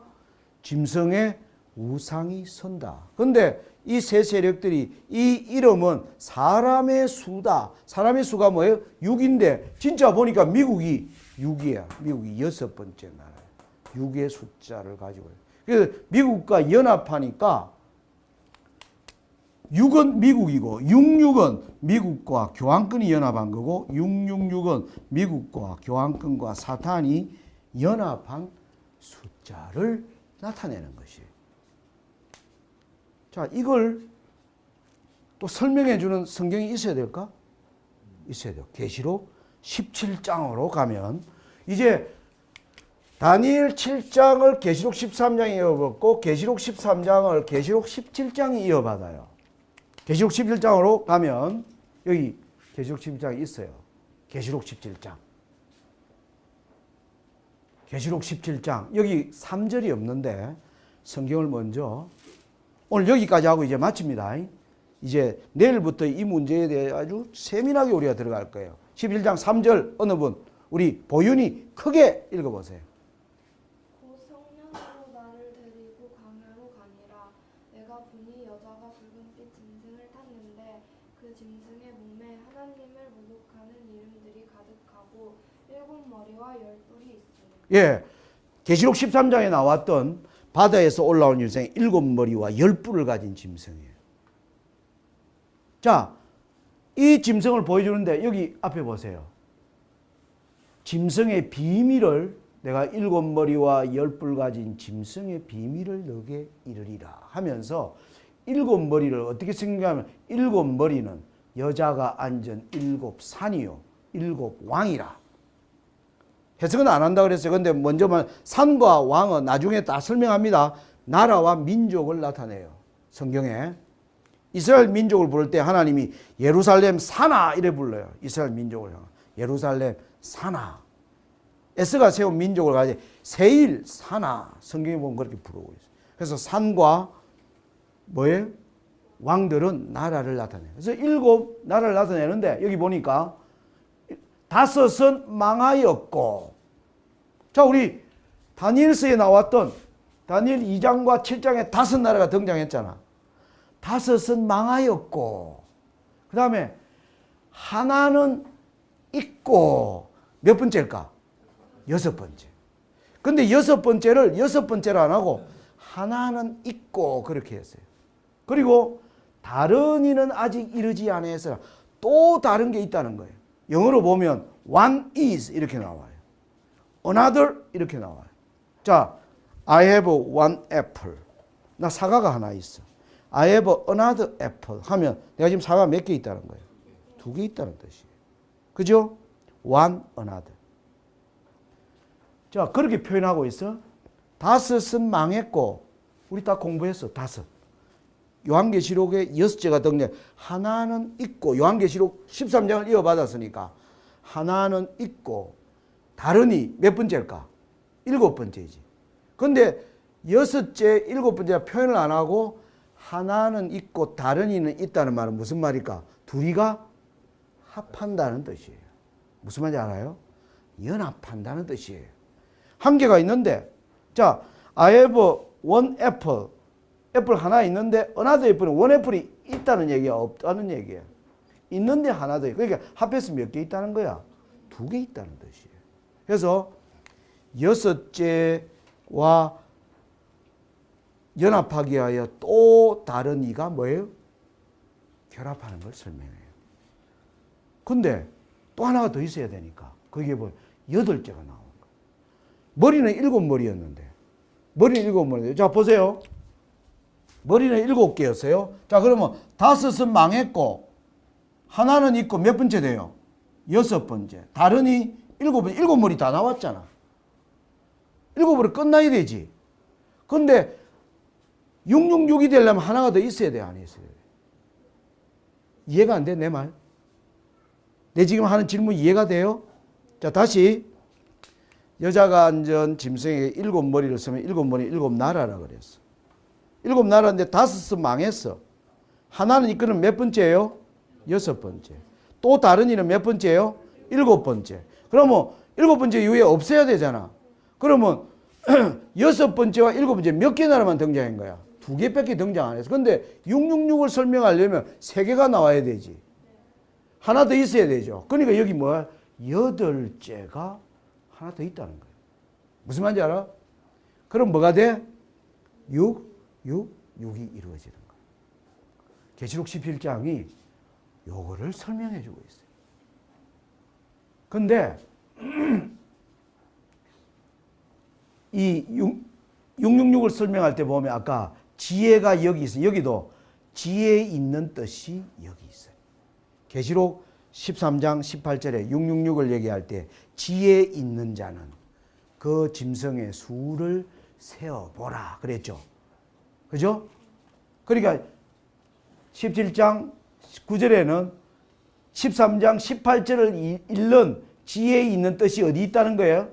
짐승의 우상이 선다. 그런데 이 세 세력들이 이 이름은 사람의 수다. 사람의 수가 뭐예요? 6인데 진짜 보니까 미국이 6이야. 미국이 여섯 번째 나라예요. 6의 숫자를 가지고 있어요. 그래서 미국과 연합하니까 6은 미국이고 66은 미국과 교황권이 연합한 거고 666은 미국과 교황권과 사탄이 연합한 숫자를 나타내는 것이에요. 자, 이걸 또 설명해 주는 성경이 있어야 될까? 있어야 돼요. 계시록 17장으로 가면 이제 다니엘 7장을 계시록 13장이 이어받고 계시록 13장을 계시록 17장이 이어받아요. 계시록 17장으로 가면 여기 계시록 17장이 있어요. 계시록 17장. 계시록 17장. 여기 3절이 없는데 성경을 먼저 오늘 여기까지 하고 이제 마칩니다. 이제 내일부터 이 문제에 대해 아주 세밀하게 우리가 들어갈 거예요. 11장 3절 어느 분 우리 보윤이 크게 읽어보세요. 곧 성령으로 나를 데리고 광야로 가니라. 내가 보니 여자가 붉은빛 짐승을 탔는데 그 짐승의 몸에 하나님을 모독하는 이름들이 가득하고 7머리와 10뿔이 있으니. 예, 계시록 13장에 나왔던 바다에서 올라온 짐승 7머리와 10뿔을 가진 짐승이에요. 자, 이 짐승을 보여주는데 여기 앞에 보세요. 짐승의 비밀을 내가 7머리와 10뿔 가진 짐승의 비밀을 너에게 이르리라 하면서 7머리를 어떻게 생각하면 7머리는 여자가 앉은 7산이요 7왕이라. 해석은 안 한다 그랬어요. 근데 먼저만 산과 왕은 나중에 다 설명합니다. 나라와 민족을 나타내요. 성경에. 이스라엘 민족을 부를 때 하나님이 예루살렘 사나 이래 불러요. 이스라엘 민족을. 예루살렘 사나. 에스가 세운 민족을 가지고 세일 사나. 성경에 보면 그렇게 부르고 있어요. 그래서 산과 뭐예요? 왕들은 나라를 나타내요. 그래서 7 나라를 나타내는데 여기 보니까 5은 망하였고. 자, 우리 다니엘서에 나왔던 다니엘 2장과 7장에 5 나라가 등장했잖아. 5은 망하였고. 그 다음에 하나는 있고. 몇 번째일까? 6번째. 근데 6번째를 안 하고 하나는 있고 그렇게 했어요. 그리고 다른 이는 아직 이르지 아니하였으나 또 다른 게 있다는 거예요. 영어로 보면 one is 이렇게 나와요. another 이렇게 나와요. 자, I have one apple. 나 사과가 하나 있어. I have another apple 하면 내가 지금 사과 몇 개 있다는 거예요? 2개 있다는 뜻이에요. 그죠? one, another. 자, 그렇게 표현하고 있어. 5은 망했고, 우리 다 공부했어. 5. 요한계시록에 6제가 등장. 하나는 있고, 요한계시록 13장을 이어받았으니까 하나는 있고, 다른이 몇 번째일까? 7번째이지. 근데 6째, 7번째 표현을 안 하고 하나는 있고 다른 이는 있다는 말은 무슨 말일까? 둘이가 합한다는 뜻이에요. 무슨 말인지 알아요? 연합한다는 뜻이에요. 한계가 있는데, 자, I have one apple. 애플 하나 있는데 another 애플은 원 애플이 있다는 얘기야, 없다는 얘기야. 있는데 하나 더. 그러니까 합해서 몇 개 있다는 거야? 2개 있다는 뜻이에요. 그래서 6째와 연합하기 위하여 또 다른 이가 뭐예요? 결합하는 걸 설명해요. 근데 또 하나가 더 있어야 되니까 그게 뭐 8제가 나오는 거예요. 머리는 7머리였는데 머리는 7머리인데 자 보세요. 머리는 7개였어요. 자 그러면 5은 망했고 하나는 있고 몇 번째 돼요? 6번째. 다른이 7번째. 7머리 다 나왔잖아. 7으로 끝나야 되지. 근데 666이 되려면 하나가 더 있어야 돼, 안 있어야 돼? 이해가 안 돼, 내 말? 내 지금 하는 질문 이해가 돼요? 자, 다시. 여자가 앉은 짐승에게 7머리를 쓰면 7머리 7나라라 그랬어. 7나라인데 5은 망했어. 하나는 이끄는 몇 번째예요? 6번째. 또 다른 이는 몇 번째예요? 7번째. 그러면 7번째 이후에 없애야 되잖아. 그러면 6번째와 7번째 몇 개 나라만 등장한 거야? 2개밖에 등장 안 했어. 근데 666을 설명하려면 3개가 나와야 되지. 하나 더 있어야 되죠. 그러니까 여기 뭐야? 8제가 하나 더 있다는 거예요. 무슨 말인지 알아? 그럼 뭐가 돼? 6이 이루어지는 거예요. 계시록 17장이 요거를 설명해 주고 있어요. 근데 이 666을 설명할 때 보면 아까 지혜가 여기 있어요. 여기도 지혜 있는 뜻이 여기 있어요. 계시록 13장 18절에 666을 얘기할 때 지혜 있는 자는 그 짐승의 수를 세어보라 그랬죠. 그죠? 그러니까 17장 9절에는 13장 18절을 읽는 지혜 있는 뜻이 어디 있다는 거예요?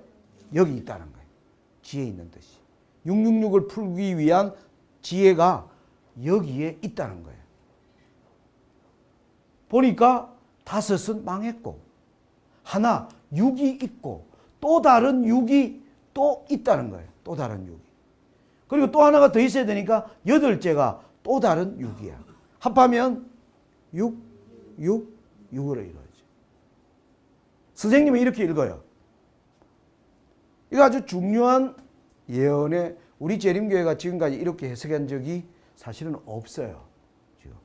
여기 있다는 거예요. 지혜 있는 뜻이. 666을 풀기 위한 지혜가 여기에 있다는 거예요. 보니까 5은 망했고 하나 6이 있고 또 다른 6이 또 있다는 거예요. 또 다른 6이. 그리고 또 하나가 더 있어야 되니까 8제가 또 다른 6이야. 합하면 6, 6으로 이루어져. 선생님은 이렇게 읽어요. 이거 아주 중요한 예언에 우리 재림교회가 지금까지 이렇게 해석한 적이 사실은 없어요. 지금.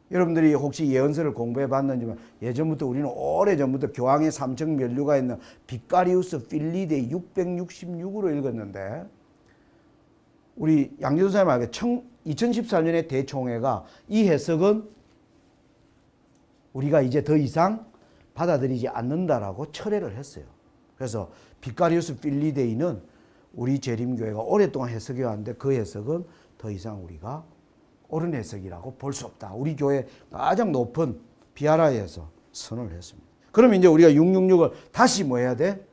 여러분들이 혹시 예언서를 공부해 봤는지만 예전부터 우리는 오래전부터 교황의 삼청 면류가 있는 비카리우스 필리데 666으로 읽었는데 우리 양재선 선생님 알고 2014년에 대총회가 이 해석은 우리가 이제 더 이상 받아들이지 않는다라고 철회를 했어요. 그래서 비카리우스 필리데이는 우리 재림교회가 오랫동안 해석해 왔는데 그 해석은 더 이상 우리가 옳은 해석이라고 볼 수 없다. 우리 교회 가장 높은 비아라에서 선언을 했습니다. 그러면 이제 우리가 666을 다시 뭐 해야 돼?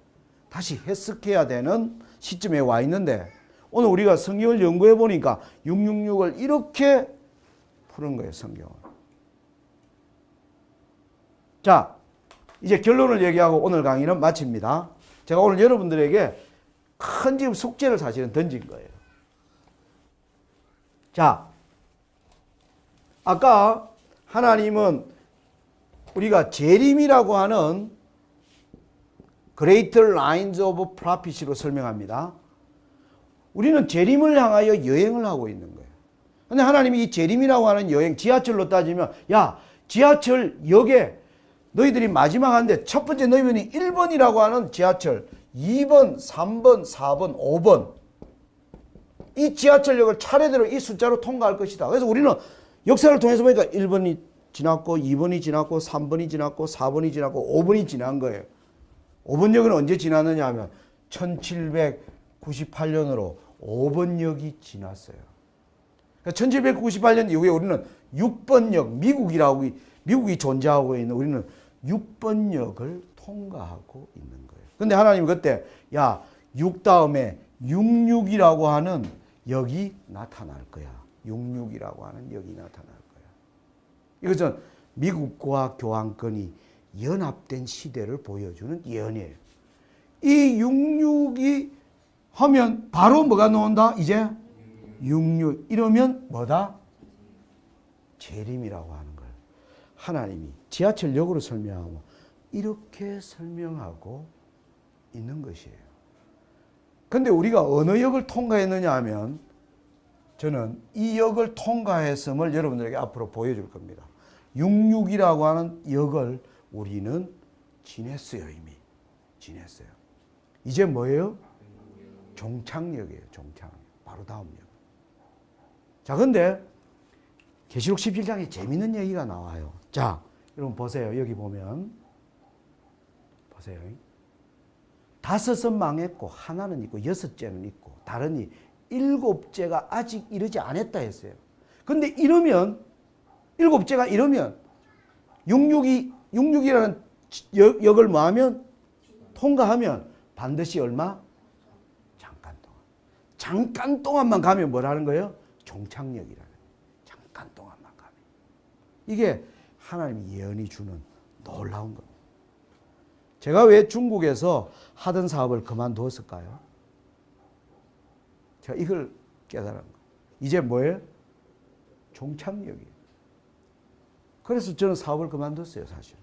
다시 해석해야 되는 시점에 와 있는데 오늘 우리가 성경을 연구해 보니까 666을 이렇게 푸는 거예요, 성경을. 자, 이제 결론을 얘기하고 오늘 강의는 마칩니다. 제가 오늘 여러분들에게 큰 지금 숙제를 사실은 던진 거예요. 자, 아까 하나님은 우리가 재림이라고 하는 Great Lines of Prophecy로 설명합니다. 우리는 재림을 향하여 여행을 하고 있는 거예요. 근데 하나님이 이 재림이라고 하는 여행, 지하철로 따지면 야, 지하철역에 너희들이 마지막 한데 첫 번째 너희들이 1번이라고 하는 지하철, 2번, 3번, 4번, 5번 이 지하철역을 차례대로 이 숫자로 통과할 것이다. 그래서 우리는 역사를 통해서 보니까 1번이 지났고 2번이 지났고 3번이 지났고 4번이 지났고 5번이 지난 거예요. 5번역은 언제 지났느냐 하면 1798년으로 5번역이 지났어요. 그러니까 1798년 이후에 우리는 6번역, 미국이 존재하고 있는 우리는 6번역을 통과하고 있는 거예요. 근데 하나님이 그때 야, 6 다음에 66이라고 하는 역이 나타날 거야. 66이라고 하는 역이 나타날 거야. 이것은 미국과 교황권이 연합된 시대를 보여주는 예언이에요. 이 66이 하면 바로 뭐가 나온다? 이제 66 이러면 뭐다? 재림이라고 하는 걸 하나님이 지하철역으로 설명하고 이렇게 설명하고 있는 것이에요. 근데 우리가 어느 역을 통과했느냐 하면 저는 이 역을 통과했음을 여러분들에게 앞으로 보여줄 겁니다. 66이라고 하는 역을 우리는 지냈어요. 이미 지냈어요. 이제 뭐예요? 종착역이에요. 종착역. 바로 다음 역. 자, 근데 계시록 17장에 재밌는 얘기가 나와요. 자, 여러분 보세요. 여기 보면 보세요. 5은 망했고 하나는 있고 6째는 있고 다르니 7째가 아직 이르지 않았다 했어요. 근데 이러면 7째가 이러면 66이라는 역을 뭐하면 통과하면 반드시 얼마? 잠깐 동안. 잠깐 동안만 가면 뭐라는 거예요? 종착역이라는. 잠깐 동안만 가면. 이게 하나님이 예언이 주는 놀라운 겁니다. 제가 왜 중국에서 하던 사업을 그만두었을까요? 제가 이걸 깨달은 거예요. 이제 뭐예요? 종착역이에요. 그래서 저는 사업을 그만뒀어요, 사실.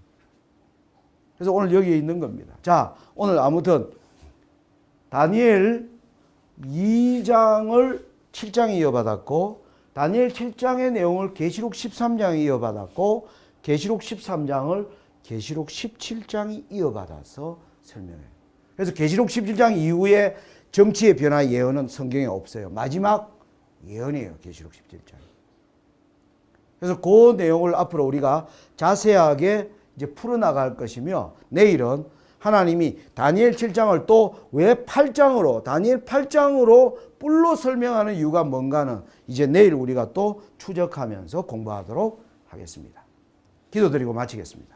그래서 오늘 여기에 있는 겁니다. 자, 오늘 아무튼 다니엘 2장을 7장에 이어받았고 다니엘 7장의 내용을 계시록 13장에 이어받았고 계시록 13장을 계시록 17장이 이어받아서 설명해요. 그래서 계시록 17장 이후에 정치의 변화 예언은 성경에 없어요. 마지막 예언이에요. 계시록 17장. 그래서 그 내용을 앞으로 우리가 자세하게 이제 풀어나갈 것이며 내일은 하나님이 다니엘 7장을 또 왜 8장으로 다니엘 8장으로 뿔로 설명하는 이유가 뭔가는 이제 내일 우리가 또 추적하면서 공부하도록 하겠습니다. 기도드리고 마치겠습니다.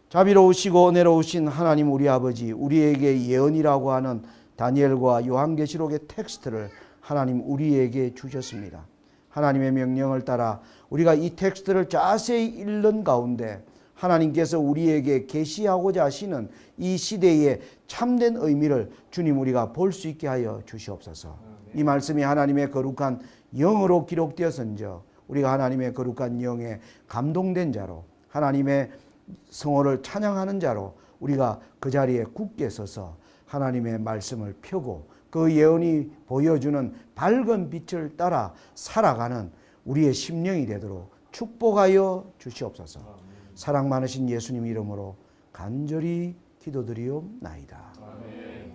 자비로우시고 은혜로우신 하나님 우리 아버지, 우리에게 예언이라고 하는 다니엘과 요한계시록의 텍스트를 하나님 우리에게 주셨습니다. 하나님의 명령을 따라 우리가 이 텍스트를 자세히 읽는 가운데 하나님께서 우리에게 계시하고자 하시는 이 시대의 참된 의미를 주님 우리가 볼 수 있게 하여 주시옵소서. 이 말씀이 하나님의 거룩한 영으로 기록되었은저 우리가 하나님의 거룩한 영에 감동된 자로 하나님의 성호를 찬양하는 자로 우리가 그 자리에 굳게 서서 하나님의 말씀을 펴고 그 예언이 보여주는 밝은 빛을 따라 살아가는 우리의 심령이 되도록 축복하여 주시옵소서. 사랑 많으신 예수님 이름으로 간절히 기도드리옵나이다. 아멘.